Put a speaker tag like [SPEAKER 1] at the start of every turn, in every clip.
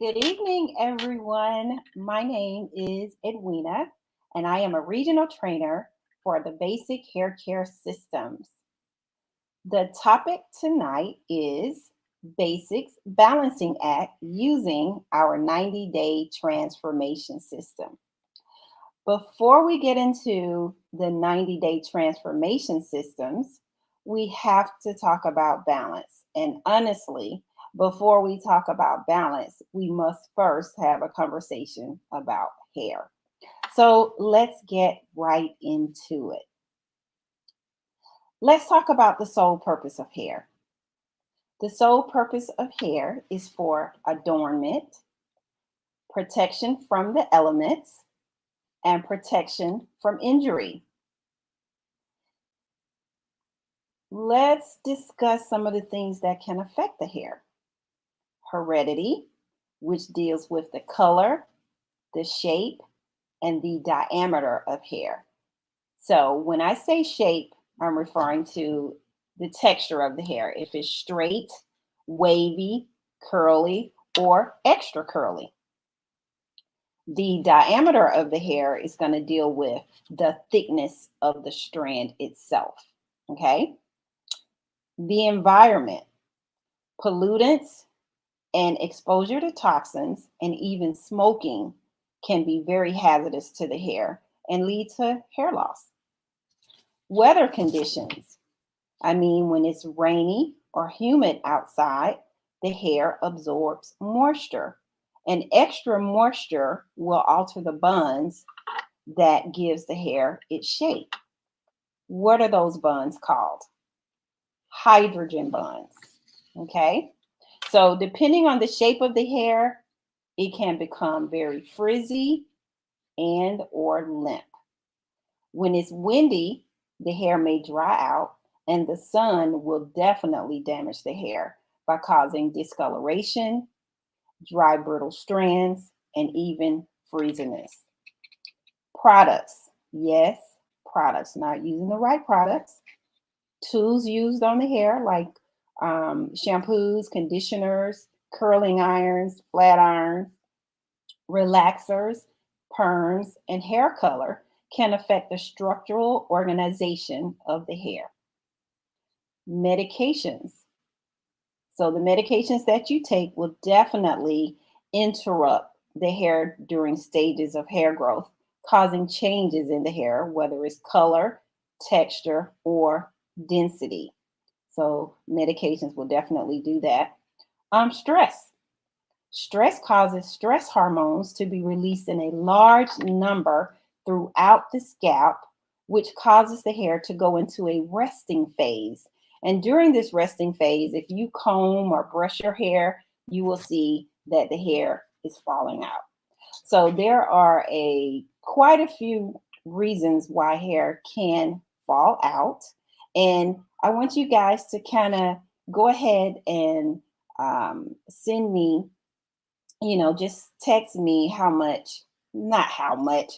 [SPEAKER 1] Good evening, everyone. My name is Edwina, and I am a regional trainer for the Basic Hair Care Systems. The topic tonight is BASiC's balancing act using our 90-day transformation system. Before we get into the 90-day transformation systems, we have to talk about balance. And honestly, before we talk about balance, we must first have a conversation about hair. So let's get right into it. Let's talk about the sole purpose of hair. The sole purpose of hair is for adornment, protection from the elements, and protection from injury. Let's discuss some of the things that can affect the hair. Heredity, which deals with the color, the shape, and the diameter of hair. So when I say shape, I'm referring to the texture of the hair. If it's straight, wavy, curly, or extra curly. The diameter of the hair is going to deal with the thickness of the strand itself. Okay? The environment, pollutants, and exposure to toxins and even smoking can be very hazardous to the hair and lead to hair loss. Weather conditions. When it's rainy or humid outside, the hair absorbs moisture, and extra moisture will alter the buns that gives the hair its shape. What are those buns called? Hydrogen buns. Okay? So depending on the shape of the hair, it can become very frizzy and or limp. When it's windy, the hair may dry out, and the sun will definitely damage the hair by causing discoloration, dry brittle strands, and even frizziness. Products. Yes, products. Not using the right products. Tools used on the hair like shampoos, conditioners, curling irons, flat irons, relaxers, perms, and hair color can affect the structural organization of the hair. Medications. So the medications that you take will definitely interrupt the hair during stages of hair growth, causing changes in the hair, whether it's color, texture, or density. So medications will definitely do that. Stress. Stress causes stress hormones to be released in a large number throughout the scalp, which causes the hair to go into a resting phase. And during this resting phase, if you comb or brush your hair, you will see that the hair is falling out. So there are quite a few reasons why hair can fall out. And I want you guys to kind of go ahead and send me, just text me not how much,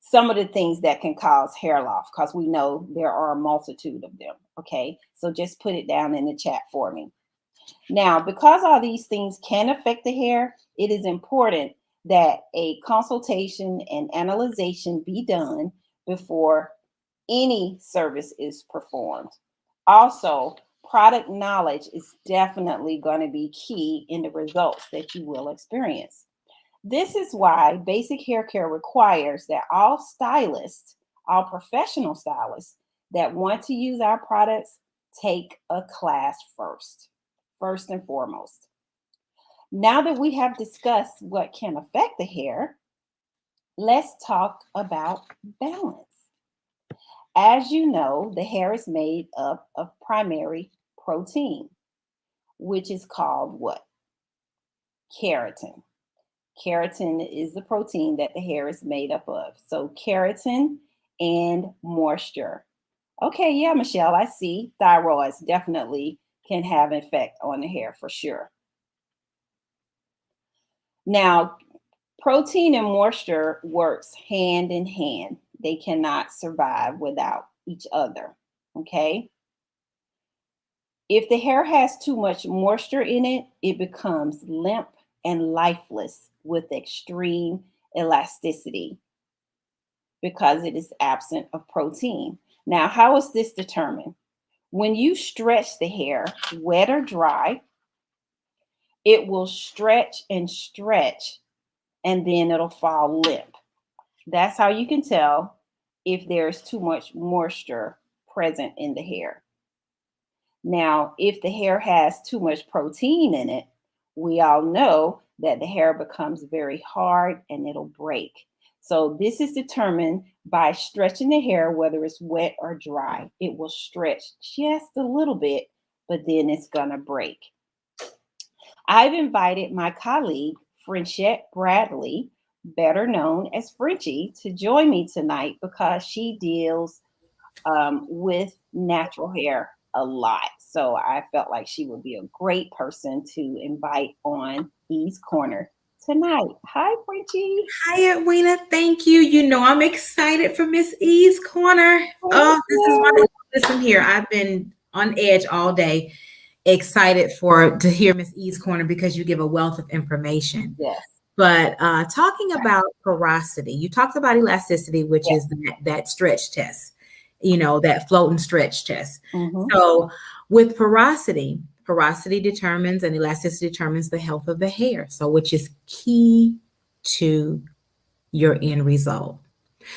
[SPEAKER 1] some of the things that can cause hair loss, because we know there are a multitude of them. Okay, so just put it down in the chat for me. Now, because all these things can affect the hair, it is important that a consultation and analyzation be done before any service is performed. Also, product knowledge is definitely going to be key in the results that you will experience. This is why basic hair care requires that all stylists, all professional stylists that want to use our products, take a class first and foremost. Now that we have discussed what can affect the hair, let's talk about balance. As you know, the hair is made up of primary protein, which is called what? Keratin. Keratin is the protein that the hair is made up of. So keratin and moisture. Okay, yeah, Michelle, I see. Thyroids definitely can have an effect on the hair for sure. Now, protein and moisture works hand in hand. They cannot survive without each other. Okay. If the hair has too much moisture in it, it becomes limp and lifeless with extreme elasticity because it is absent of protein. Now, how is this determined? When you stretch the hair, wet or dry, it will stretch and stretch, and then it'll fall limp. That's how you can tell if there's too much moisture present in the hair. Now, if the hair has too much protein in it, we all know that the hair becomes very hard and it'll break. So this is determined by stretching the hair, whether it's wet or dry. It will stretch just a little bit, but then it's gonna break. I've invited my colleague, Frenchette Bradley, better known as Frenchie, to join me tonight because she deals with natural hair a lot. So I felt like she would be a great person to invite on E's Corner tonight. Hi, Frenchie.
[SPEAKER 2] Hi, Edwina. Thank you. You know, I'm excited for Miss E's Corner.
[SPEAKER 1] Thank
[SPEAKER 2] Oh, this is my
[SPEAKER 1] you.
[SPEAKER 2] listen here. I've been on edge all day, excited to hear Miss E's Corner because you give a wealth of information.
[SPEAKER 1] Yes.
[SPEAKER 2] But talking about porosity, you talked about elasticity, which
[SPEAKER 1] Yes.
[SPEAKER 2] is that stretch test, that float and stretch test.
[SPEAKER 1] Mm-hmm.
[SPEAKER 2] So with porosity determines and elasticity determines the health of the hair. So which is key to your end result.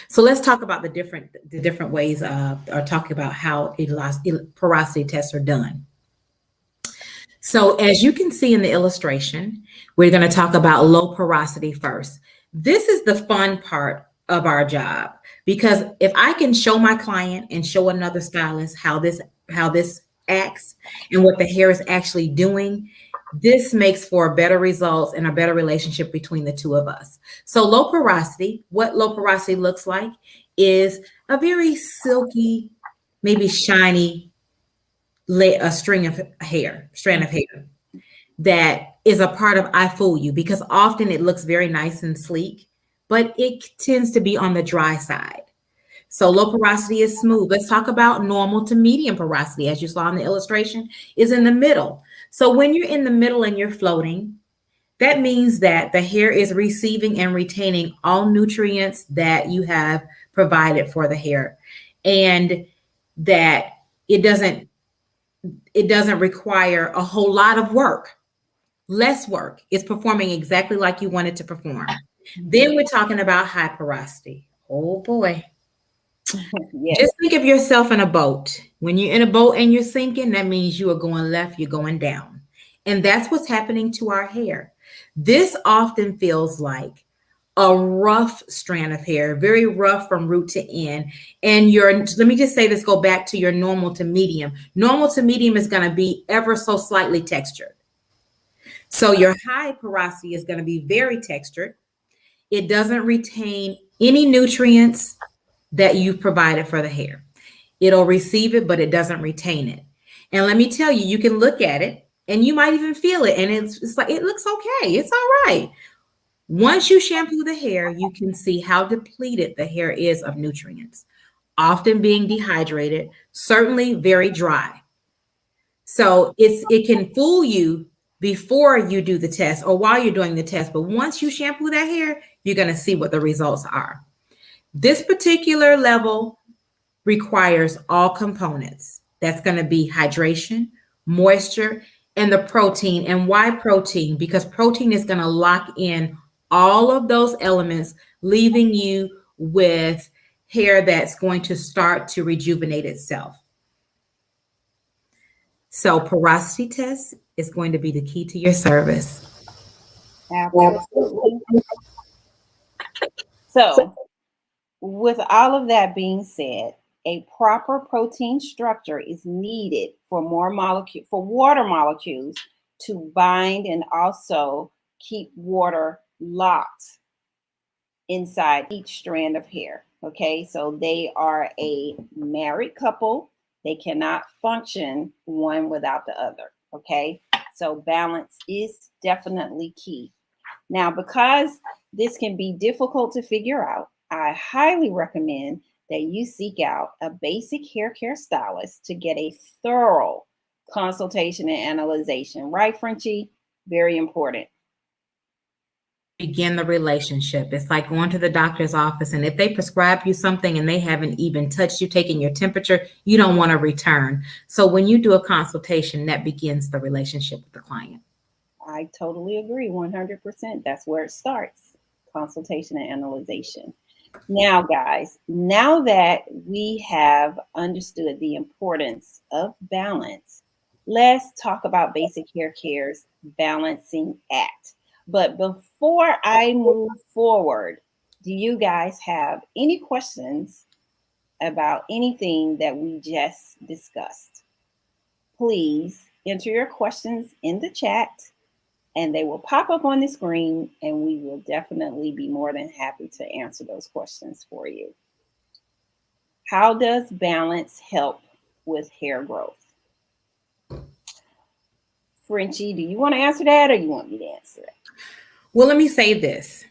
[SPEAKER 2] So let's talk about the different ways of, or talk about how porosity tests are done. So as you can see in the illustration, we're going to talk about low porosity first. This is the fun part of our job because if I can show my client and show another stylist how this acts and what the hair is actually doing, this makes for better results and a better relationship between the two of us. So low porosity, what low porosity looks like is a very silky, maybe shiny a strand of hair that is a part of I fool you, because often it looks very nice and sleek, but it tends to be on the dry side. So low porosity is smooth. Let's talk about normal to medium porosity, as you saw in the illustration, is in the middle. So when you're in the middle and you're floating, that means that the hair is receiving and retaining all nutrients that you have provided for the hair, and that it doesn't require a whole lot of work. Less work. It's performing exactly like you want it to perform. Then we're talking about high porosity. Oh boy.
[SPEAKER 1] Yes.
[SPEAKER 2] Just think of yourself in a boat. When you're in a boat and you're sinking, that means you are going left, you're going down. And that's what's happening to our hair. This often feels like a rough strand of hair, very rough from root to end. And let me just say this, go back to your normal to medium. Normal to medium is going to be ever so slightly textured. So your high porosity is going to be very textured. It doesn't retain any nutrients that you've provided for the hair. It'll receive it, but it doesn't retain it. And let me tell you, you can look at it and you might even feel it. And it's like, it looks okay. It's all right. Once you shampoo the hair, you can see how depleted the hair is of nutrients, often being dehydrated, certainly very dry. So it can fool you before you do the test or while you're doing the test. But once you shampoo that hair, you're going to see what the results are. This particular level requires all components. That's going to be hydration, moisture, and the protein. And why protein? Because protein is going to lock in all of those elements, leaving you with hair that's going to start to rejuvenate itself. So porosity test is going to be the key to your service.
[SPEAKER 1] Absolutely. So, with all of that being said, a proper protein structure is needed for water molecules to bind and also keep water locked inside each strand of hair. Okay, so they are a married couple. They cannot function one without the other. Okay, so balance is definitely key. Now, because this can be difficult to figure out, I highly recommend that you seek out a basic hair care stylist to get a thorough consultation and analyzation. Right, Frenchie? Very important.
[SPEAKER 2] begin the relationship. It's like going to the doctor's office, and if they prescribe you something and they haven't even touched you, taking your temperature, you don't want to return. So when you do a consultation, that begins the relationship with the client.
[SPEAKER 1] I totally agree 100%. That's where it starts, consultation and analyzation. Now, guys, now that we have understood the importance of balance, let's talk about Basic Hair Care's balancing act. But before I move forward, do you guys have any questions about anything that we just discussed? Please enter your questions in the chat and they will pop up on the screen, and we will definitely be more than happy to answer those questions for you. How does balance help with hair growth? Frenchie, do you want to answer that or you want me to answer it?
[SPEAKER 2] Well, let me say this.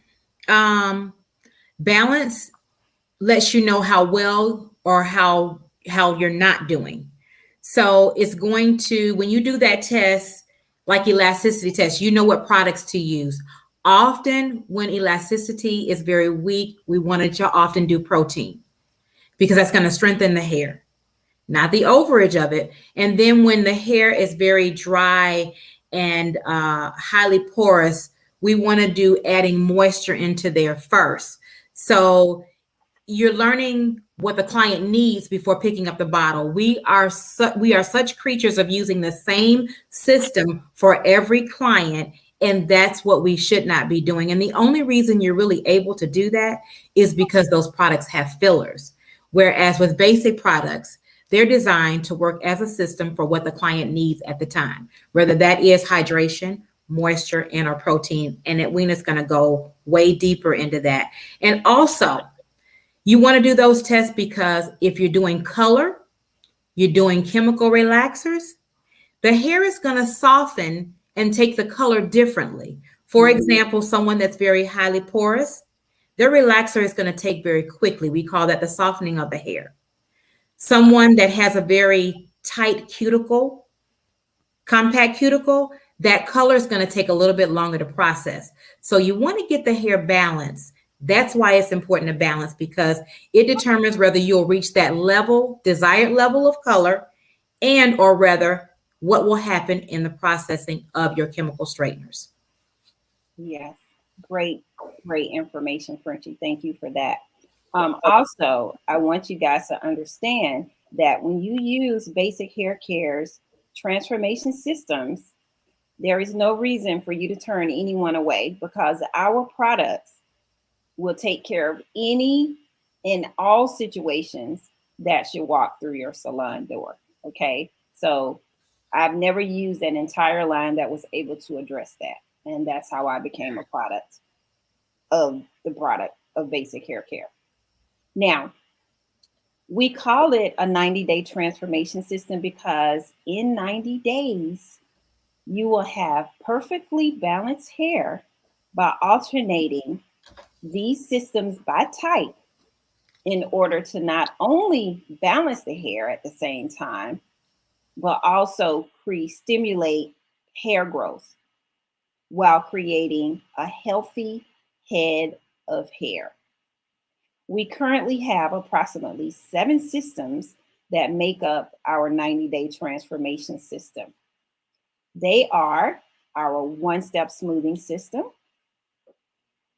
[SPEAKER 2] Balance lets you know how well or how you're not doing. So it's going to, when you do that test, like elasticity test, you know what products to use. Often when elasticity is very weak, we want to often do protein because that's going to strengthen the hair, not the overage of it. And then when the hair is very dry and highly porous, we want to do adding moisture into there first. So you're learning what the client needs before picking up the bottle. We are such creatures of using the same system for every client, and that's what we should not be doing. And the only reason you're really able to do that is because those products have fillers. Whereas with basic products, they're designed to work as a system for what the client needs at the time, whether that is hydration, moisture, and or protein. And Edwina's going to go way deeper into that. And also, you want to do those tests because if you're doing color, you're doing chemical relaxers, the hair is going to soften and take the color differently. For example, someone that's very highly porous, their relaxer is going to take very quickly. We call that the softening of the hair. Someone that has a very tight cuticle, compact cuticle, that color is going to take a little bit longer to process. So you want to get the hair balanced. That's why it's important to balance, because it determines whether you'll reach that level, desired level of color, and or rather what will happen in the processing of your chemical straighteners.
[SPEAKER 1] Yes, great, great information, Frenchie. Thank you for that. Also, I want you guys to understand that when you use Basic Hair Care's transformation systems, there is no reason for you to turn anyone away because our products will take care of any and all situations that should walk through your salon door. Okay. So I've never used an entire line that was able to address that. And that's how I became a product of Basic Hair Care. Now, we call it a 90-day transformation system because in 90 days, you will have perfectly balanced hair by alternating these systems by type in order to not only balance the hair at the same time, but also stimulate hair growth while creating a healthy head of hair. We currently have approximately 7 systems that make up our 90-day transformation system. They are our one-step smoothing system,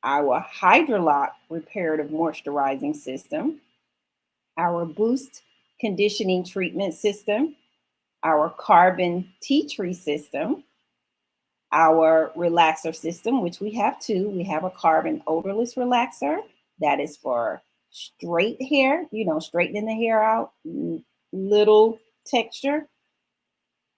[SPEAKER 1] our Hydrolock reparative moisturizing system, our Boost conditioning treatment system, our Carbon Tea Tree system, our relaxer system, which we have 2. We have a carbon odorless relaxer that is for straight hair, straightening the hair out, little texture.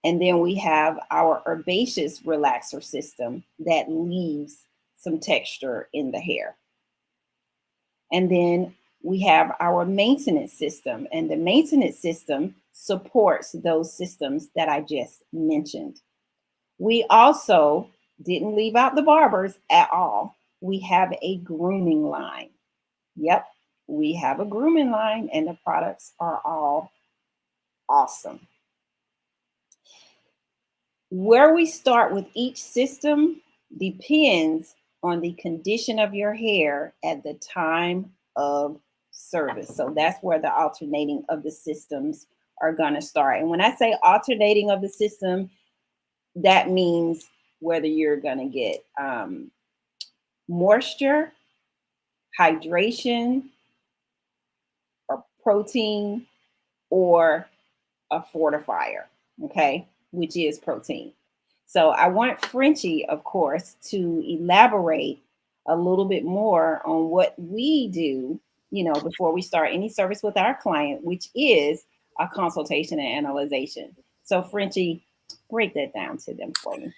[SPEAKER 1] And then we have our herbaceous relaxer system that leaves some texture in the hair. And then we have our maintenance system, and the maintenance system supports those systems that I just mentioned. We also didn't leave out the barbers at all. We have a grooming line. Yep, we have a grooming line, and the products are all awesome. Where we start with each system depends on the condition of your hair at the time of service. So that's where the alternating of the systems are going to start. And when I say alternating of the system, that means whether you're going to get moisture, hydration, or protein, or a fortifier, okay, which is protein. So I want Frenchie, of course, to elaborate a little bit more on what we do, before we start any service with our client, which is a consultation and analyzation. So Frenchie, break that down to them for me.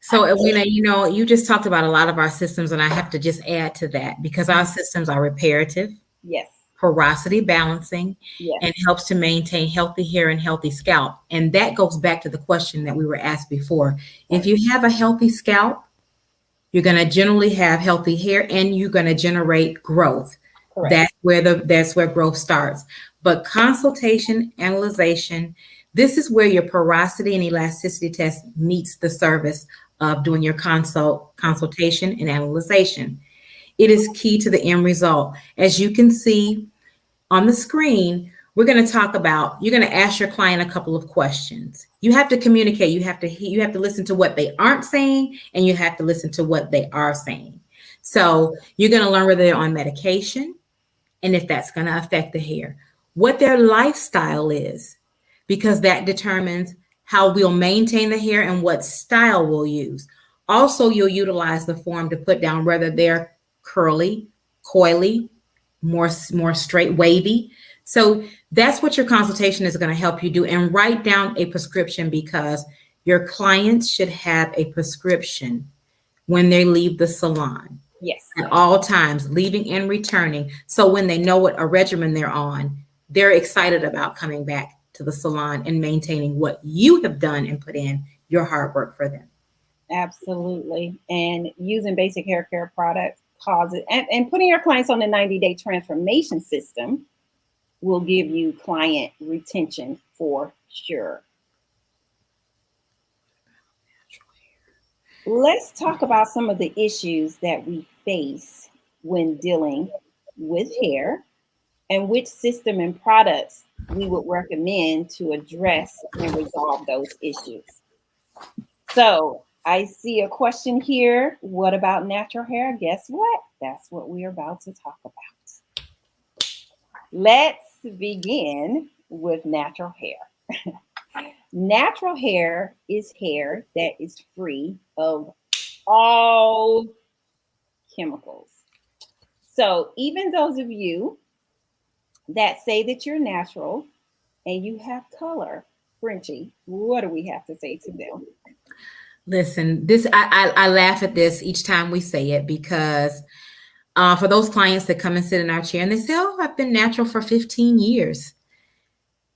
[SPEAKER 2] So, Edwina, you just talked about a lot of our systems, and I have to just add to that because our systems are reparative,
[SPEAKER 1] Yes.
[SPEAKER 2] porosity balancing,
[SPEAKER 1] Yes.
[SPEAKER 2] and helps to maintain healthy hair and healthy scalp. And that goes back to the question that we were asked before. If you have a healthy scalp, you're going to generally have healthy hair and you're going to generate growth.
[SPEAKER 1] Correct.
[SPEAKER 2] That's where growth starts. But consultation, analyzation, this is where your porosity and elasticity test meets the service of doing your consultation and analyzation. It is key to the end result. As you can see on the screen, we're going to talk about, you're going to ask your client a couple of questions. You have to communicate. You have to listen to what they aren't saying, and you have to listen to what they are saying. So you're going to learn whether they're on medication and if that's going to affect the hair, what their lifestyle is, because that determines how we'll maintain the hair and what style we'll use. Also, you'll utilize the form to put down whether they're curly, coily, more straight, wavy. So that's what your consultation is going to help you do, and write down a prescription, because your clients should have a prescription when they leave the salon.
[SPEAKER 1] Yes.
[SPEAKER 2] At all times, leaving and returning. So when they know what a regimen they're on, they're excited about coming back to the salon and maintaining what you have done and put in your hard work for them.
[SPEAKER 1] Absolutely. And using basic hair care products causes, and putting your clients on the 90-day transformation system will give you client retention for sure. Let's talk about some of the issues that we face when dealing with hair, and which system and products we would recommend to address and resolve those issues. So I see a question here. What about natural hair? Guess what? That's what we're about to talk about. Let's begin with natural hair. Natural hair is hair that is free of all chemicals. So even those of you that say that you're natural and you have color, Frenchie, what do we have to say to them?
[SPEAKER 2] Listen, I laugh at this each time we say it, because for those clients that come and sit in our chair and they say, "Oh, I've been natural for 15 years."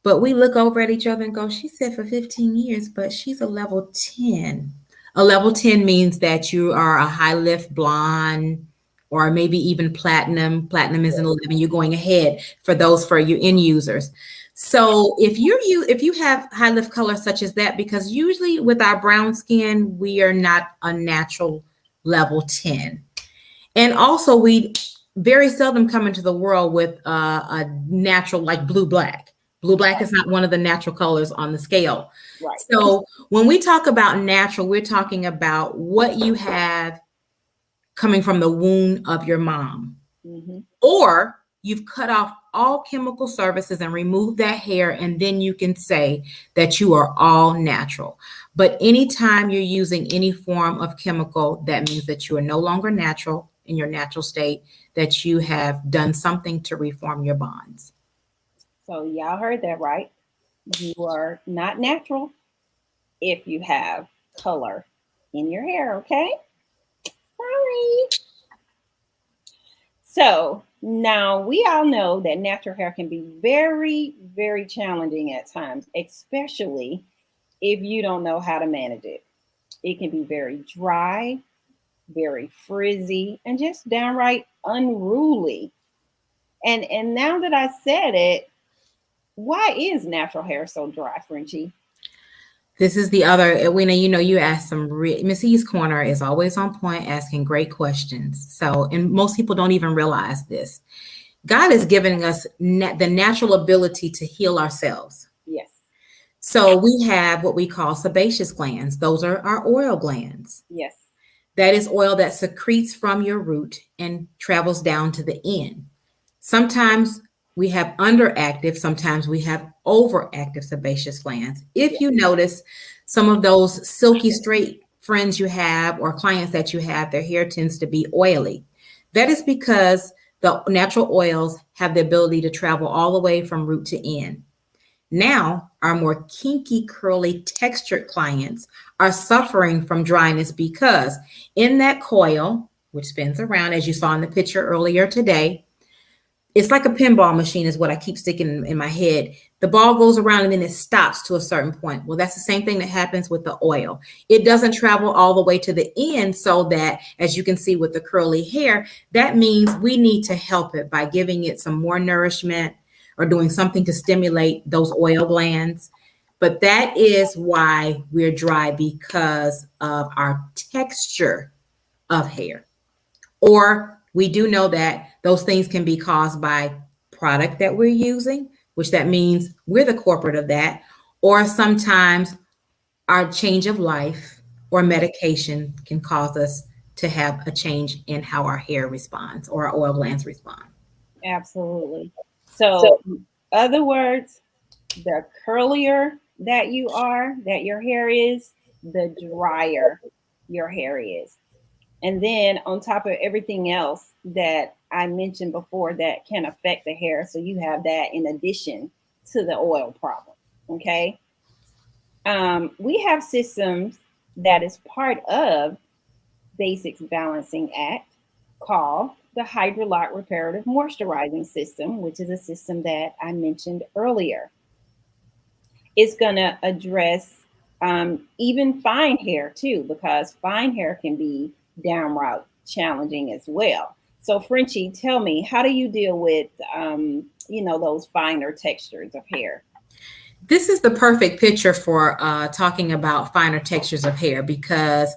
[SPEAKER 2] But we look over at each other and go, "She said for 15 years, but she's a level 10." A level 10 means that you are a high lift blonde, or maybe even platinum. Platinum is an 11. You're going ahead for your end users. So if you have high lift color such as that, because usually with our brown skin, we are not a natural level 10. And also we very seldom come into the world with a natural, like blue black. Blue black is not one of the natural colors on the scale.
[SPEAKER 1] Right.
[SPEAKER 2] So when we talk about natural, we're talking about what you have coming from the womb of your mom.
[SPEAKER 1] Mm-hmm.
[SPEAKER 2] Or you've cut off all chemical services and removed that hair, and then you can say that you are all natural. But anytime you're using any form of chemical, that means that you are no longer natural in your natural state, that you have done something to reform your bonds.
[SPEAKER 1] So y'all heard that right. You are not natural if you have color in your hair, okay? Sorry. So now we all know that natural hair can be very, very challenging at times, especially if you don't know how to manage it. It can be very dry, very frizzy, and just downright unruly. And now that I said it, why is natural hair so dry, Frenchie?
[SPEAKER 2] This is the other, Edwina, you asked Miss E's Corner is always on point, asking great questions. So, and most people don't even realize this. God is giving us the natural ability to heal ourselves.
[SPEAKER 1] Yes.
[SPEAKER 2] So we have what we call sebaceous glands. Those are our oil glands.
[SPEAKER 1] Yes.
[SPEAKER 2] That is oil that secretes from your root and travels down to the end. Sometimes we have underactive, sometimes we have overactive sebaceous glands. If
[SPEAKER 1] Yes.
[SPEAKER 2] you notice some of those silky straight friends you have or clients that you have, their hair tends to be oily. That is because the natural oils have the ability to travel all the way from root to end. Now, our more kinky, curly, textured clients are suffering from dryness because in that coil, which spins around, as you saw in the picture earlier today, it's like a pinball machine, is what I keep sticking in my head. The ball goes around and then it stops to a certain point. Well, that's the same thing that happens with the oil. It doesn't travel all the way to the end, so that, as you can see with the curly hair, that means we need to help it by giving it some more nourishment or doing something to stimulate those oil glands. But that is why we're dry, because of our texture of hair. Or we do know that those things can be caused by product that we're using, which that means we're the corporate of that, or sometimes our change of life or medication can cause us to have a change in how our hair responds or our oil glands respond.
[SPEAKER 1] Absolutely. So, in other words, the curlier that you are, that your hair is, the drier your hair is. And then on top of everything else that I mentioned before that can affect the hair, so you have that in addition to the oil problem. Okay. We have systems that is part of BASiC's balancing act called the Hydrolock Reparative Moisturizing System, which is a system that I mentioned earlier. It's going to address even fine hair too, because fine hair can be downright challenging as well. So, Frenchie, tell me, how do you deal with, those finer textures of hair?
[SPEAKER 2] This is the perfect picture for talking about finer textures of hair, because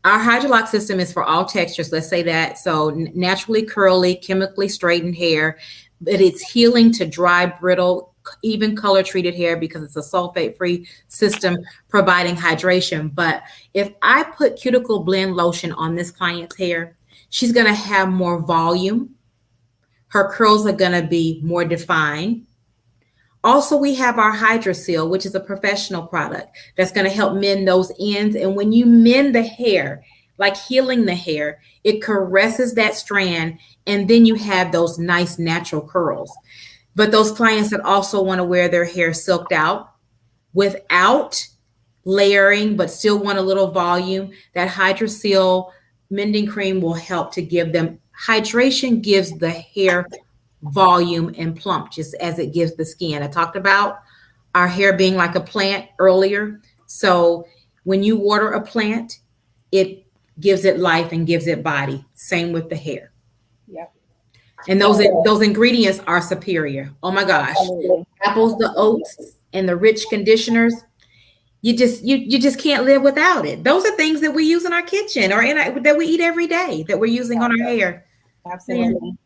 [SPEAKER 2] our hydrolock system is for all textures. Let's say that. So naturally curly, chemically straightened hair, but it's healing to dry, brittle, even color treated hair, because it's a sulfate free system providing hydration. But if I put cuticle blend lotion on this client's hair, she's going to have more volume. Her curls are going to be more defined. Also, we have our Hydroseal, which is a professional product that's going to help mend those ends. And when you mend the hair, like healing the hair, it caresses that strand, and then you have those nice natural curls. But those clients that also want to wear their hair silked out without layering, but still want a little volume, that Hydroseal mending cream will help to give them hydration, gives the hair volume and plump, just as it gives the skin. I talked about our hair being like a plant earlier. So when you water a plant, it gives it life and gives it body. Same with the hair.
[SPEAKER 1] Yep.
[SPEAKER 2] And those
[SPEAKER 1] So,
[SPEAKER 2] those ingredients are superior. Oh my gosh. The
[SPEAKER 1] absolutely.
[SPEAKER 2] apples, the oats, and the rich conditioners. You just can't live without it. Those are things that we use in our kitchen or that we eat every day that we're using on our hair. Yeah.
[SPEAKER 1] Absolutely.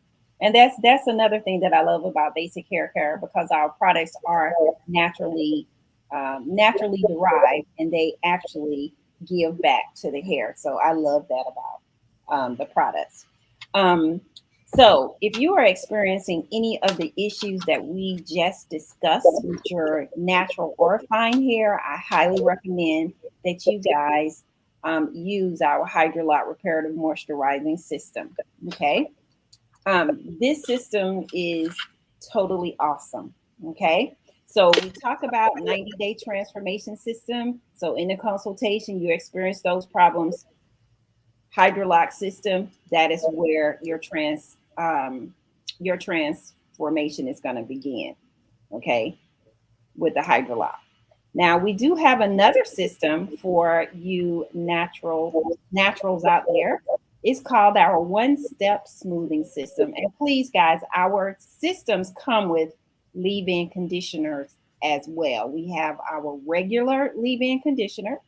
[SPEAKER 1] And that's another thing that I love about Basic Hair Care, because our products are naturally derived, and they actually give back to the hair. So I love that about the products. Um, so if you are experiencing any of the issues that we just discussed with your natural or fine hair, I highly recommend that you guys use our Hydrolot Reparative Moisturizing System. Okay. This system is totally awesome. Okay. So we talk about 90-day transformation system. So in the consultation, you experience those problems. Hydrolock system, that is where your transformation is going to begin. Okay. With the hydrolock. Now we do have another system for you naturals out there. It's called our one-step smoothing system. And please, guys, our systems come with leave-in conditioners as well. We have our regular leave-in conditioner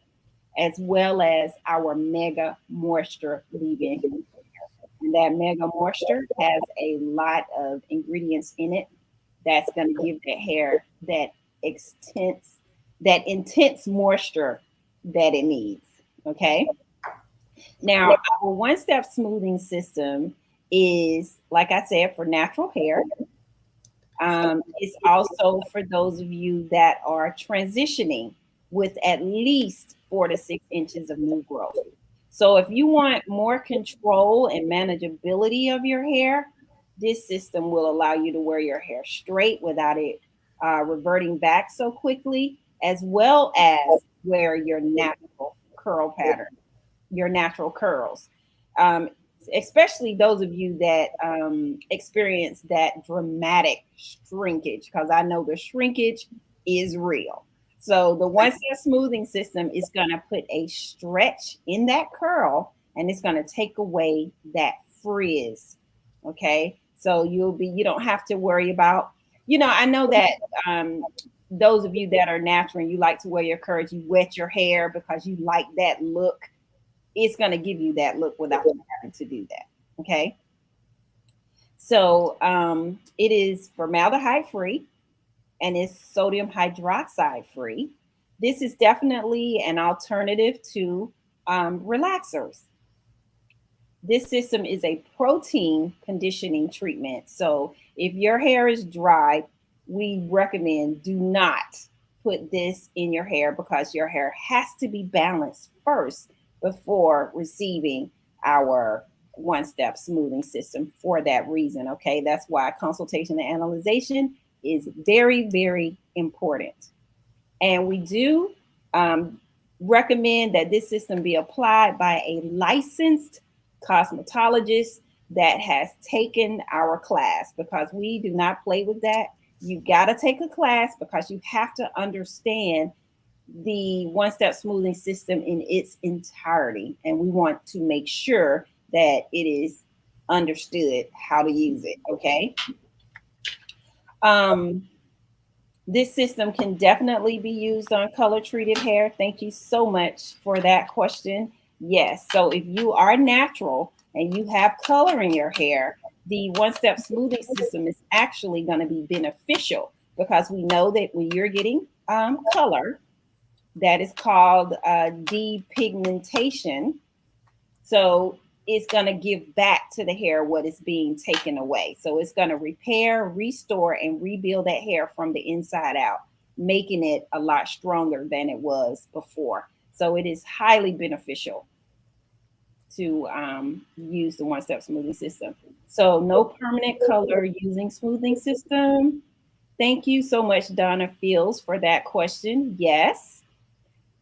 [SPEAKER 1] as well as our Mega Moisture leave-in conditioner. And that Mega Moisture has a lot of ingredients in it that's going to give the hair extense, that intense moisture that it needs. Okay. Now, our one-step smoothing system is, like I said, for natural hair. It's also for those of you that are transitioning with at least 4 to 6 inches of new growth. So, if you want more control and manageability of your hair, this system will allow you to wear your hair straight without it reverting back so quickly, as well as wear your natural curl pattern, your natural curls. Um, Especially those of you that experience that dramatic shrinkage, because I know the shrinkage is real. So the one step smoothing system is going to put a stretch in that curl and it's going to take away that frizz. Okay. So you don't have to worry about, I know that um, those of you that are natural and you like to wear your curls, you wet your hair because you like that look. It's going to give you that look without you having to do that. Okay. So it is formaldehyde free and it's sodium hydroxide free. This is definitely an alternative to relaxers. This system is a protein conditioning treatment. So if your hair is dry, we recommend do not put this in your hair because your hair has to be balanced first before receiving our one step smoothing system for that reason. Okay, that's why consultation and analyzation is very, very important. And we do um, recommend that this system be applied by a licensed cosmetologist that has taken our class because we do not play with that. You got to take a class because you have to understand the one step smoothing system in its entirety. And we want to make sure that it is understood how to use it. Okay. Um, this system can definitely be used on color treated hair. Thank you so much for that question. Yes. So if you are natural and you have color in your hair, the one step smoothing system is actually going to be beneficial because we know that when you're getting color, that is called depigmentation. So it's going to give back to the hair what is being taken away. So it's going to repair, restore, and rebuild that hair from the inside out, making it a lot stronger than it was before. So it is highly beneficial to use the one step smoothing system. So no permanent color using smoothing system. Thank you so much, Donna Fields, for that question. Yes.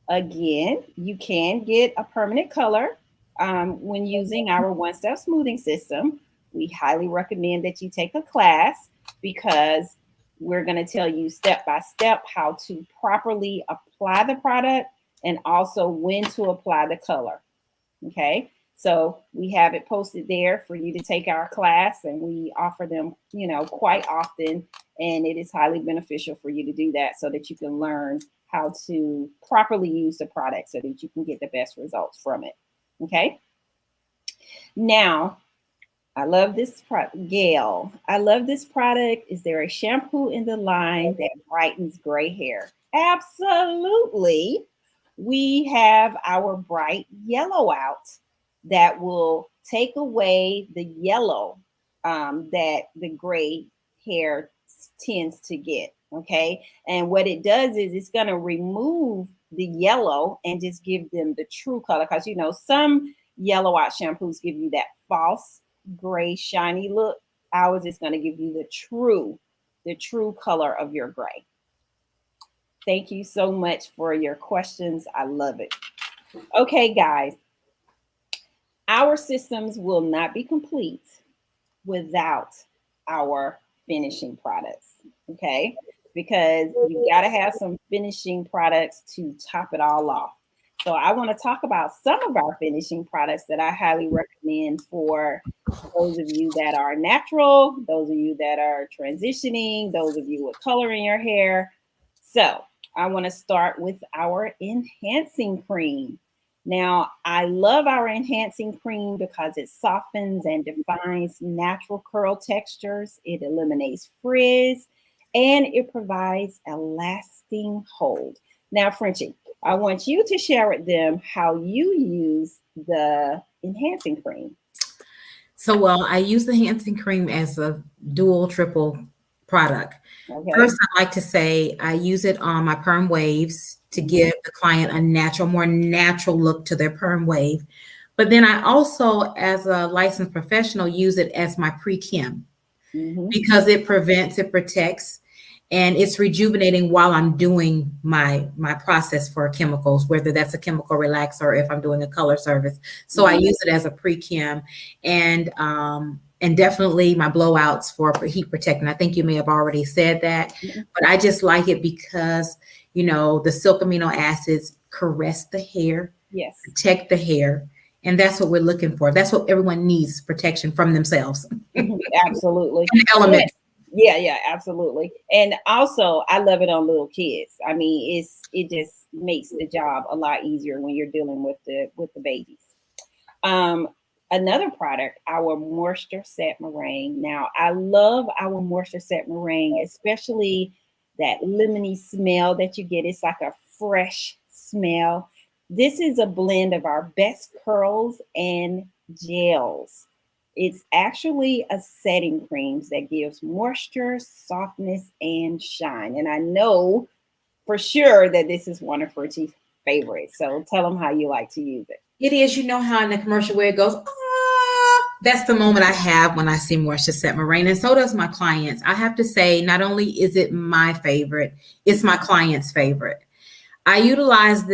[SPEAKER 1] Again, you can get a permanent color when using our one step smoothing system. We highly recommend that you take a class because we're going to tell you step by step how to properly apply the product and also when to apply the color. Okay. So we have it posted there for you to take our class, and we offer them, quite often. And it is highly beneficial for you to do that so that you can learn how to properly use the product so that you can get the best results from it. Okay. Now, I love this product. Gail, I love this product. Is there a shampoo in the line that brightens gray hair? Absolutely. We have our bright yellow out that will take away the yellow that the gray hair tends to get. Okay. And what it does is it's going to remove the yellow and just give them the true color. Because, some yellow out shampoos give you that false gray shiny look. Ours is going to give you the true color of your gray. Thank you so much for your questions. I love it. Okay, guys, our systems will not be complete without our finishing products. Okay, because you got to have some finishing products to top it all off. So I want to talk about some of our finishing products that I highly recommend for those of you that are natural, those of you that are transitioning, those of you with color in your hair. So I want to start with our enhancing cream. Now, I love our enhancing cream because it softens and defines natural curl textures, it eliminates frizz, and it provides a lasting hold. Now, Frenchie, I want you to share with them how you use the enhancing cream.
[SPEAKER 2] So, well, I use the Hansen cream as a dual, triple product.
[SPEAKER 1] Okay.
[SPEAKER 2] First, I like to say I use it on my perm waves to
[SPEAKER 1] Hmm.
[SPEAKER 2] give the client a natural, more natural look to their perm wave. But then I also, as a licensed professional, use it as my pre-kim
[SPEAKER 1] Hmm.
[SPEAKER 2] because it prevents, it protects, and it's rejuvenating while I'm doing my process for chemicals, whether that's a chemical relaxer or if I'm doing a color service. So I
[SPEAKER 1] Hmm.
[SPEAKER 2] use it as a pre-kim, and definitely my blowouts for heat protecting. I think you may have already said that, but I just like it because the silk amino acids caress the hair,
[SPEAKER 1] Yes.
[SPEAKER 2] protect the hair, and that's what we're looking for. That's what everyone needs, protection from themselves.
[SPEAKER 1] Mhm, absolutely.
[SPEAKER 2] And the
[SPEAKER 1] Yeah,
[SPEAKER 2] elements.
[SPEAKER 1] yeah, absolutely. And also, I love it on little kids. I mean, it just makes the job a lot easier when you're dealing with the babies. Um, Another product, our moisture set meringue. Now, I love our moisture set meringue, especially that lemony smell that you get. It's like a fresh smell. This is a blend of our best curls and gels. It's actually a setting cream that gives moisture, softness, and shine. And I know for sure that this is one of Richie's favorites. So tell them how you like to use it.
[SPEAKER 2] It is, how in the commercial where it goes, ah, that's the moment I have when I see Moisture Set Moraine. And so does my clients. I have to say, not only is it my favorite, it's my client's favorite. I utilize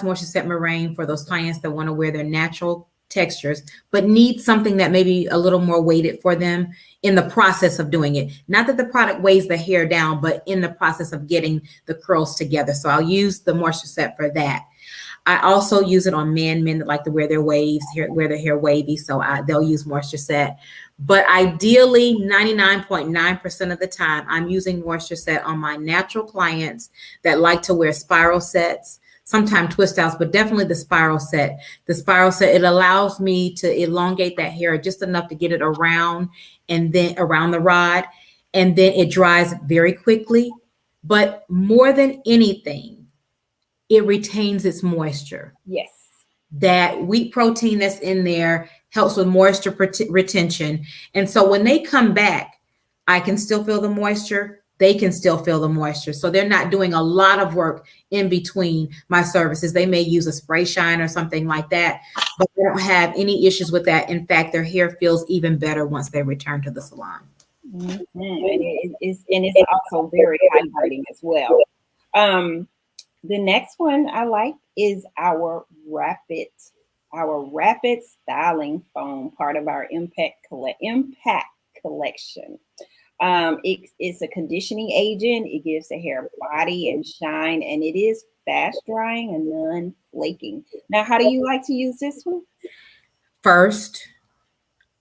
[SPEAKER 2] Moisture Set Moraine for those clients that want to wear their natural textures, but need something that may be a little more weighted for them in the process of doing it. Not that the product weighs the hair down, but in the process of getting the curls together. So I'll use the Moisture Set for that. I also use it on men that like to wear their wear their hair wavy. So they'll use Moisture Set. But ideally, 99.9% of the time, I'm using Moisture Set on my natural clients that like to wear spiral sets, sometimes twist outs, but definitely the spiral set. The spiral set, it allows me to elongate that hair just enough to get it around and then around the rod. And then it dries very quickly. But more than anything, it retains its moisture.
[SPEAKER 1] Yes.
[SPEAKER 2] That wheat protein that's in there helps with moisture retention. And so when they come back, I can still feel the moisture. They can still feel the moisture. So they're not doing a lot of work in between my services. They may use a spray shine or something like that, but they don't have any issues with that. In fact, their hair feels even better once they return to the salon.
[SPEAKER 1] Mhm. And it's also very hydrating as well. Um, the next one I like is our rapid styling foam, part of our impact collection. It's a conditioning agent. It gives the hair body and shine, and it is fast drying and non-flaking. Now, how do you like to use this one?
[SPEAKER 2] First,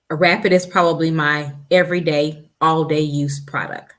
[SPEAKER 2] a Rapid is probably my everyday, all day use product.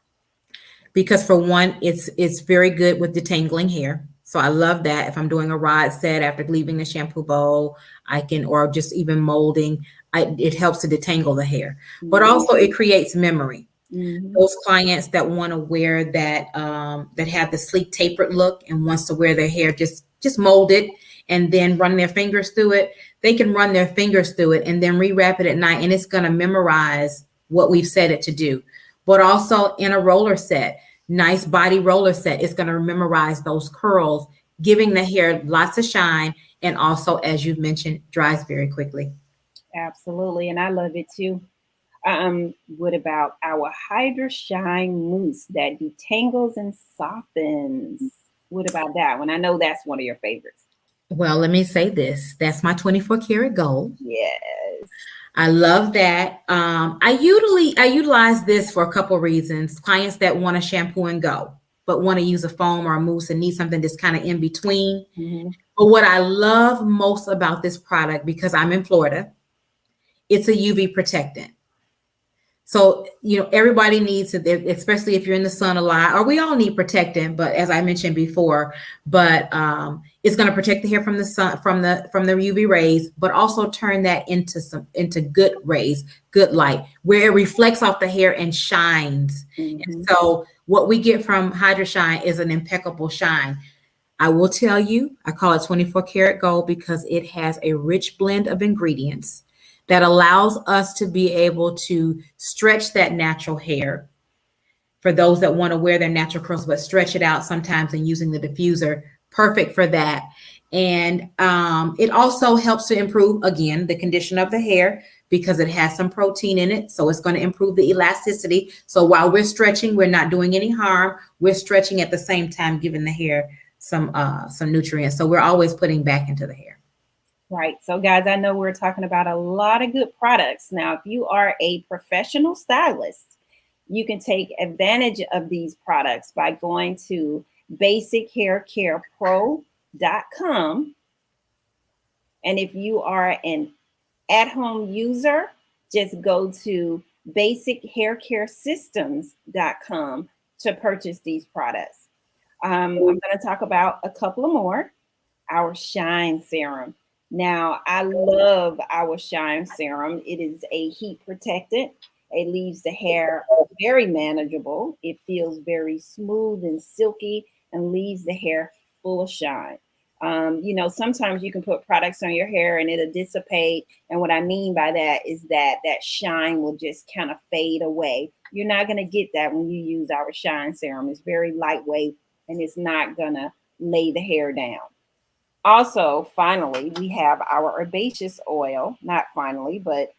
[SPEAKER 2] Because for one, it's very good with detangling hair. So I love that. If I'm doing a rod set after leaving the shampoo bowl, I can, or just even molding, it helps to detangle the hair. But also it creates memory.
[SPEAKER 1] Mm-hmm.
[SPEAKER 2] Those clients that want to wear that have the sleek tapered look and wants to wear their hair just molded and then run their fingers through it, they can run their fingers through it and then rewrap it at night, and it's going to memorize what we've set it to do. But also in a roller set, nice body roller set, it's going to memorize those curls, giving the hair lots of shine, and also, as you've mentioned, dries very quickly.
[SPEAKER 1] Absolutely, and I love it too. What about our Hydra Shine Mousse that detangles and softens? What about that one? I know that's one of your favorites.
[SPEAKER 2] Well, let me say this. That's my 24 karat gold.
[SPEAKER 1] Yes.
[SPEAKER 2] I love that. I utilize this for a couple reasons. Clients that want to shampoo and go, but want to use a foam or a mousse and need something that's kind of in between.
[SPEAKER 1] Hmm.
[SPEAKER 2] But what I love most about this product, because I'm in Florida, it's a UV protectant. So, everybody needs to, especially if you're in the sun a lot, or we all need protectant, but as I mentioned before, but it's going to protect the hair from the sun, from the UV rays, but also turn that into good rays, good light, where it reflects off the hair and shines. And
[SPEAKER 1] Mhm.
[SPEAKER 2] so what we get from Hydra Shine is an impeccable shine. I will tell you, I call it 24 karat gold because it has a rich blend of ingredients that allows us to be able to stretch that natural hair for those that want to wear their natural curls, but stretch it out sometimes and using the diffuser. Perfect for that. And it also helps to improve, again, the condition of the hair because it has some protein in it. So it's going to improve the elasticity. So while we're stretching, we're not doing any harm. We're stretching at the same time, giving the hair some nutrients. So we're always putting back into the hair.
[SPEAKER 1] Right. So, guys, I know we're talking about a lot of good products. Now, if you are a professional stylist, you can take advantage of these products by going to BASiCHairCarePro.com. And if you are an at home user, just go to BASiCHairCareSystems.com to purchase these products. I'm going to talk about a couple of more. Our Shine Serum. Now, I love our Shine Serum. It is a heat protectant. It leaves the hair very manageable. It feels very smooth and silky and leaves the hair full of shine. Sometimes you can put products on your hair and it'll dissipate. And what I mean by that is that that shine will just kind of fade away. You're not going to get that when you use our Shine Serum. It's very lightweight and it's not going to lay the hair down. Also, finally, we have our herbaceous oil. Not finally, but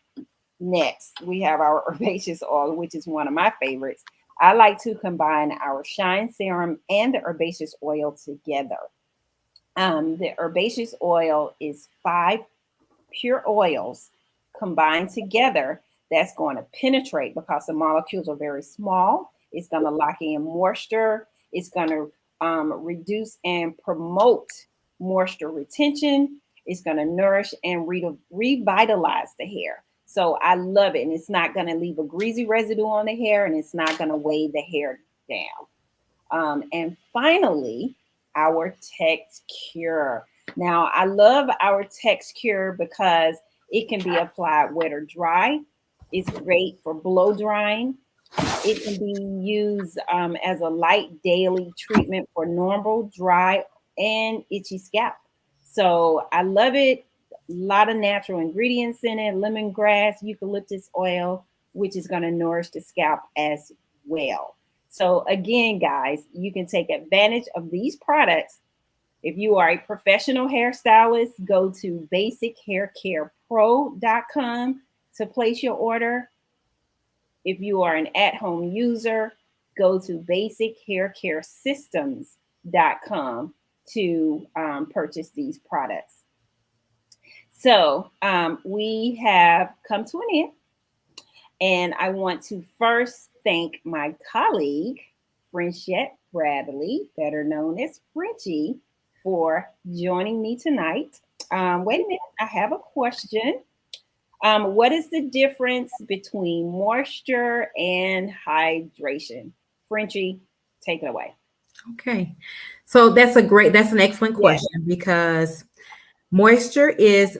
[SPEAKER 1] next, we have our herbaceous oil, which is one of my favorites. I like to combine our Shine Serum and the herbaceous oil together. The herbaceous oil is 5 pure oils combined together that's going to penetrate because the molecules are very small. It's going to lock in moisture. It's going to reduce and promote moisture retention. It's going to nourish and revitalize the hair. So I love it. And it's not going to leave a greasy residue on the hair and it's not going to weigh the hair down. And finally, our Text Cure. Now, I love our Text Cure because it can be applied wet or dry. It's great for blow drying. It can be used as a light daily treatment for normal, dry, and itchy scalp. So I love it. A lot of natural ingredients in it, lemongrass, eucalyptus oil, which is going to nourish the scalp as well. So again, guys, you can take advantage of these products. If you are a professional hairstylist, go to BASiCHairCarePro.com to place your order. If you are an at-home user, go to BASiCHairCareSystems.com to purchase these products. So we have come to an end. And I want to first thank my colleague, Frenchette Bradley, better known as Frenchie, for joining me tonight. Wait a minute, I have a question. What is the difference between moisture and hydration? Frenchie, take it away.
[SPEAKER 2] Okay. So that's an excellent
[SPEAKER 1] Yes,
[SPEAKER 2] question because moisture is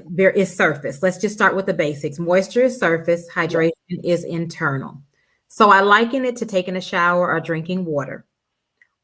[SPEAKER 2] surface. Let's just start with the basics. Moisture is surface,
[SPEAKER 1] yes,
[SPEAKER 2] hydration is internal. So I liken it to taking a shower or drinking water.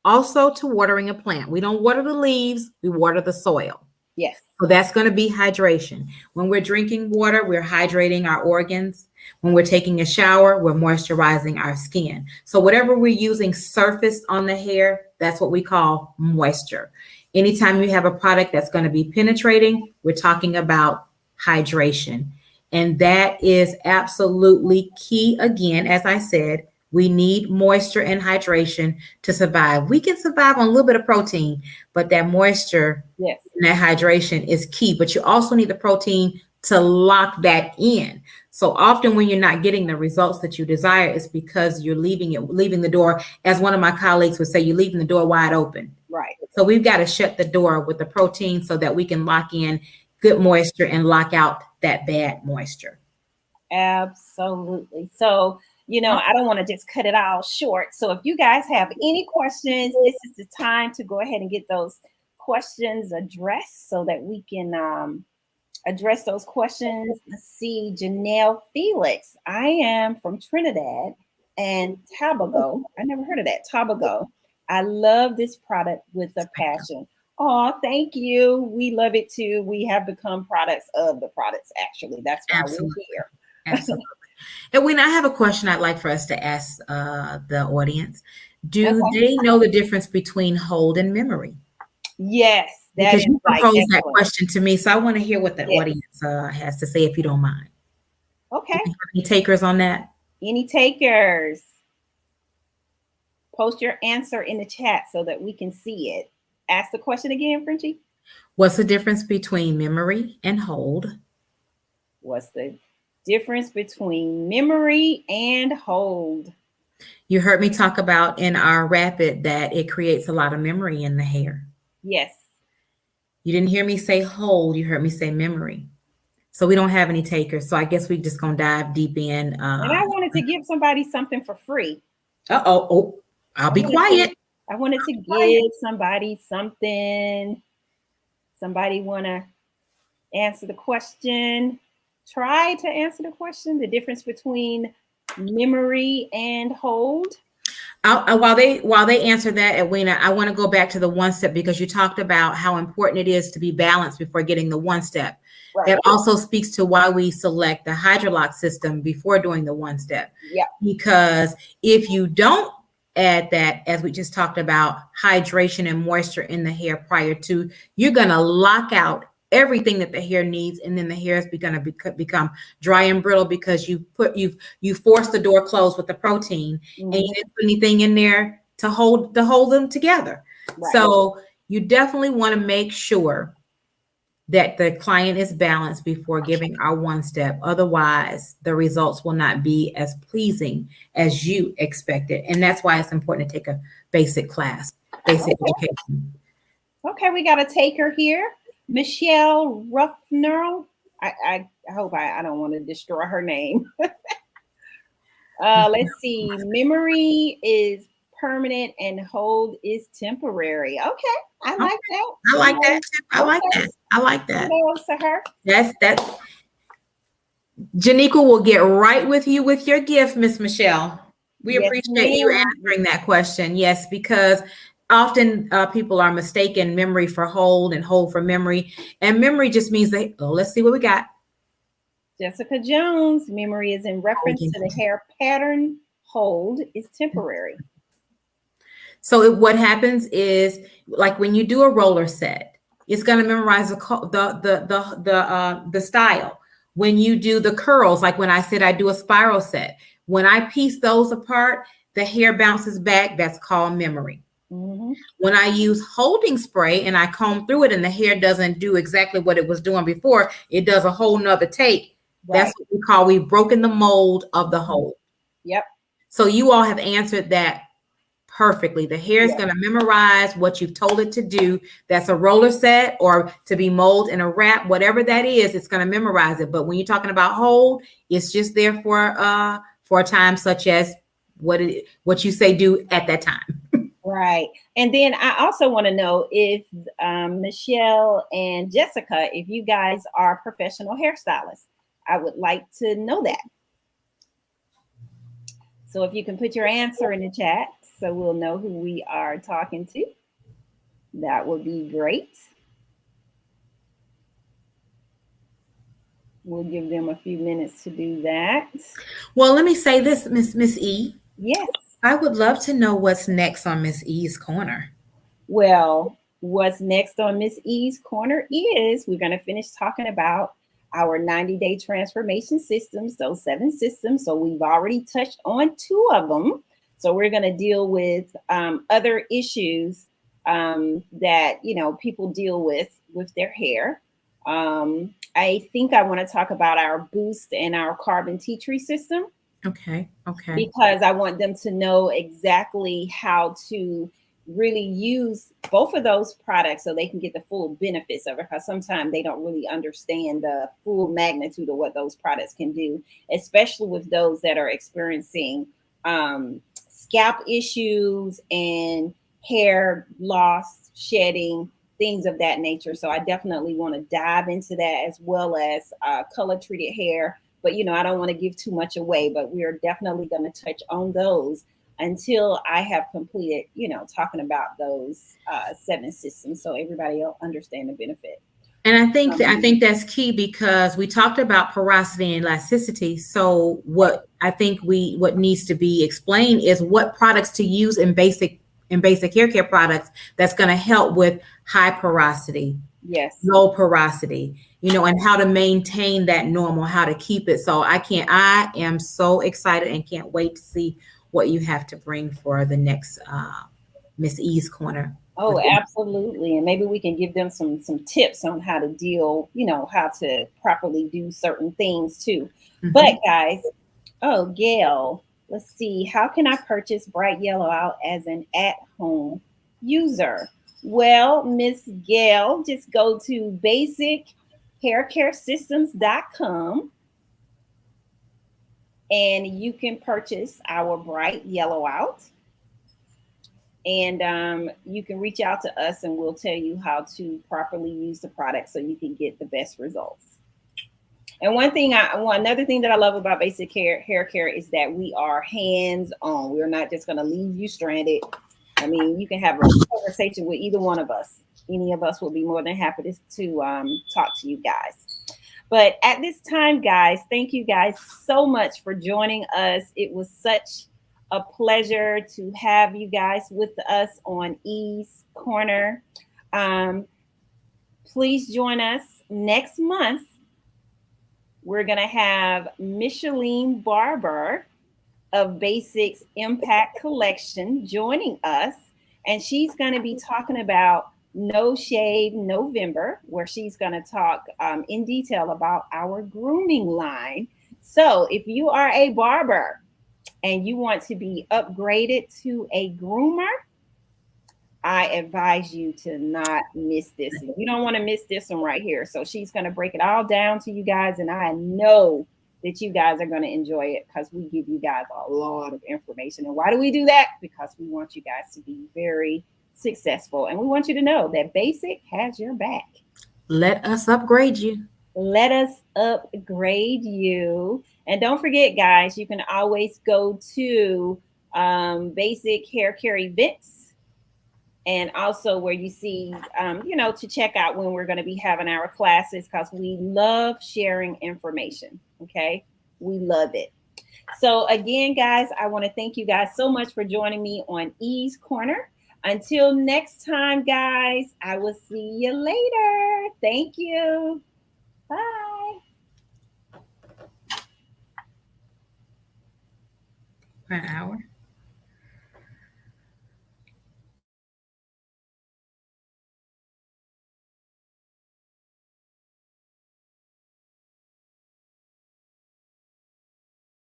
[SPEAKER 2] Also to watering a plant. We don't water the leaves, we water the soil.
[SPEAKER 1] yes,
[SPEAKER 2] So that's going to be hydration. When we're drinking water, we're hydrating our organs. When we're taking a shower, we're moisturizing our skin. So whatever we're using surface on the hair, that's what we call moisture. Anytime you have a product that's going to be penetrating, we're talking about hydration. And that is absolutely key. Again, as I said, we need moisture and hydration to survive. We can survive on a little bit of protein, but that moisture
[SPEAKER 1] yes,
[SPEAKER 2] and that hydration is key. But you also need the protein to lock that in. So often when you're not getting the results that you desire, it's because you're leaving the door, as one of my colleagues would say, you're leaving the door wide open.
[SPEAKER 1] right.
[SPEAKER 2] So we've got to shut the door with the protein so that we can lock in good moisture and lock out that bad moisture.
[SPEAKER 1] Absolutely. So I don't want to just cut it all short. So if you guys have any questions, this is the time to go ahead and get those questions addressed so that we can address those questions. Let's see, Janelle Felix. I am from Trinidad and Tobago. I never heard of that. Tobago. I love this product with a passion. Oh, thank you. We love it too. We have become products of the products, actually. That's why we're here.
[SPEAKER 2] Absolutely. And when I have a question I'd like for us to ask the audience, do they know the difference between hold and memory?
[SPEAKER 1] Yes.
[SPEAKER 2] Because you proposed that question to me, so I want to hear what the audience has to say, if you don't mind.
[SPEAKER 1] Okay.
[SPEAKER 2] Any takers on that?
[SPEAKER 1] Any takers? Post your answer in the chat so that we can see it. Ask the question again, Frenchie.
[SPEAKER 2] What's the difference between memory and hold?
[SPEAKER 1] What's the difference between memory and hold?
[SPEAKER 2] You heard me talk about in our rapid that it creates a lot of memory in the hair.
[SPEAKER 1] Yes.
[SPEAKER 2] You didn't hear me say hold, you heard me say memory. So we don't have any takers. So I guess we're just going to dive deep in.
[SPEAKER 1] And I wanted to give somebody something for free.
[SPEAKER 2] Oh, I'll be quiet.
[SPEAKER 1] I wanted to give somebody something. Somebody want to answer the question? Try to answer the question, the difference between memory and hold.
[SPEAKER 2] While they answer that, Edwina, I want to go back to the one step, because you talked about how important it is to be balanced before getting the one step. Right. That also speaks to why we select the Hydrolock system before doing the one step.
[SPEAKER 1] Yeah.
[SPEAKER 2] Because if you don't add that, as we just talked about, hydration and moisture in the hair prior to, you're going to lock out everything that the hair needs, and then the hair is going to become dry and brittle because you forced the door closed with the protein, and you didn't put anything in there to hold them together. Right. So you definitely want to make sure that the client is balanced before giving our one step. Otherwise, the results will not be as pleasing as you expected. And that's why it's important to take a basic class, basic education.
[SPEAKER 1] Okay, we got a taker here. Michelle Ruffner. I hope I don't want to destroy her name. Let's see. Memory is permanent and hold is temporary. Okay, I like that.
[SPEAKER 2] I like that. I like that. I like that.
[SPEAKER 1] To her.
[SPEAKER 2] That's Janika will get right with you with your gift, Miss Michelle. We appreciate you answering that question. Yes, because often people are mistaken memory for hold and hold for memory. And memory just means let's see what we got.
[SPEAKER 1] Jessica Jones, memory is in reference to the hair pattern. Hold is temporary.
[SPEAKER 2] So what happens is, like when you do a roller set, it's going to memorize the style. When you do the curls, like when I said I do a spiral set, when I piece those apart, the hair bounces back. That's called memory. Mm-hmm. When I use holding spray and I comb through it and the hair doesn't do exactly what it was doing before, it does a whole nother take. Right. That's what we've broken the mold of the hold.
[SPEAKER 1] Yep.
[SPEAKER 2] So you all have answered that perfectly. The hair is going to memorize what you've told it to do. That's a roller set or to be mold in a wrap, whatever that is, it's going to memorize it. But when you're talking about hold, it's just there for a time such as what you say do at that time.
[SPEAKER 1] Right. And then I also want to know if Michelle and Jessica, if you guys are professional hairstylists. I would like to know that. So if you can put your answer in the chat so we'll know who we are talking to, that would be great. We'll give them a few minutes to do that.
[SPEAKER 2] Well, let me say this, Miss E.
[SPEAKER 1] Yes.
[SPEAKER 2] I would love to know what's next on Miss E's Corner.
[SPEAKER 1] Well, what's next on Miss E's Corner is we're going to finish talking about our 90-day transformation systems, those 7 systems. So we've already touched on 2 of them. So we're going to deal with other issues that, people deal with their hair. I think I want to talk about our boost and our carbon tea tree system.
[SPEAKER 2] Okay.
[SPEAKER 1] Because I want them to know exactly how to really use both of those products so they can get the full benefits of it, because sometimes they don't really understand the full magnitude of what those products can do, especially with those that are experiencing scalp issues and hair loss, shedding, things of that nature. So I definitely want to dive into that, as well as color treated hair. But I don't want to give too much away, but we are definitely going to touch on those until I have completed, talking about those 7 systems, so everybody will understand the benefit.
[SPEAKER 2] And I think
[SPEAKER 1] Um,
[SPEAKER 2] that's key because we talked about porosity and elasticity. So what needs to be explained is what products to use in basic hair care products that's going to help with high porosity,
[SPEAKER 1] yes.
[SPEAKER 2] low porosity, and how to maintain that normal, how to keep it. So I am so excited and can't wait to see what you have to bring for the next Miss E's corner.
[SPEAKER 1] Oh, absolutely. And maybe we can give them some tips on how to deal, how to properly do certain things too. But
[SPEAKER 2] Mhm.
[SPEAKER 1] guys, oh, Gail, let's see. How can I purchase Bright Yellow Out as an at-home user? Well, Miss Gail, just go to basichaircaresystems.com and you can purchase our Bright Yellow Out. And you can reach out to us and we'll tell you how to properly use the product so you can get the best results. And another thing that I love about hair care is that we are hands on. We're not just going to leave you stranded. I mean, you can have a conversation with either one of us. Any of us will be more than happy to talk to you guys. But at this time, guys, thank you guys so much for joining us. It was such a pleasure to have you guys with us on E's Corner. Um, please join us next month. We're going to have Micheline Barber of BASiC's Impact Collection joining us. And she's going to be talking about No Shave November, where she's going to talk in detail about our grooming line. So if you are a barber and you want to be upgraded to a groomer, I advise you to not miss this. You don't want to miss this one right here. So she's going to break it all down to you guys. And I know that you guys are going to enjoy it because we give you guys a lot of information. And why do we do that? Because we want you guys to be very successful. And we want you to know that BASiC has your back.
[SPEAKER 2] Let us upgrade you.
[SPEAKER 1] Let us upgrade you. And don't forget, guys, you can always go to BASiC Hair Care Events, and also where you see, to check out when we're going to be having our classes, because we love sharing information. Okay. We love it. So again, guys, I want to thank you guys so much for joining me on E's Corner. Until next time, guys, I will see you later. Thank you. Bye.
[SPEAKER 2] For an hour.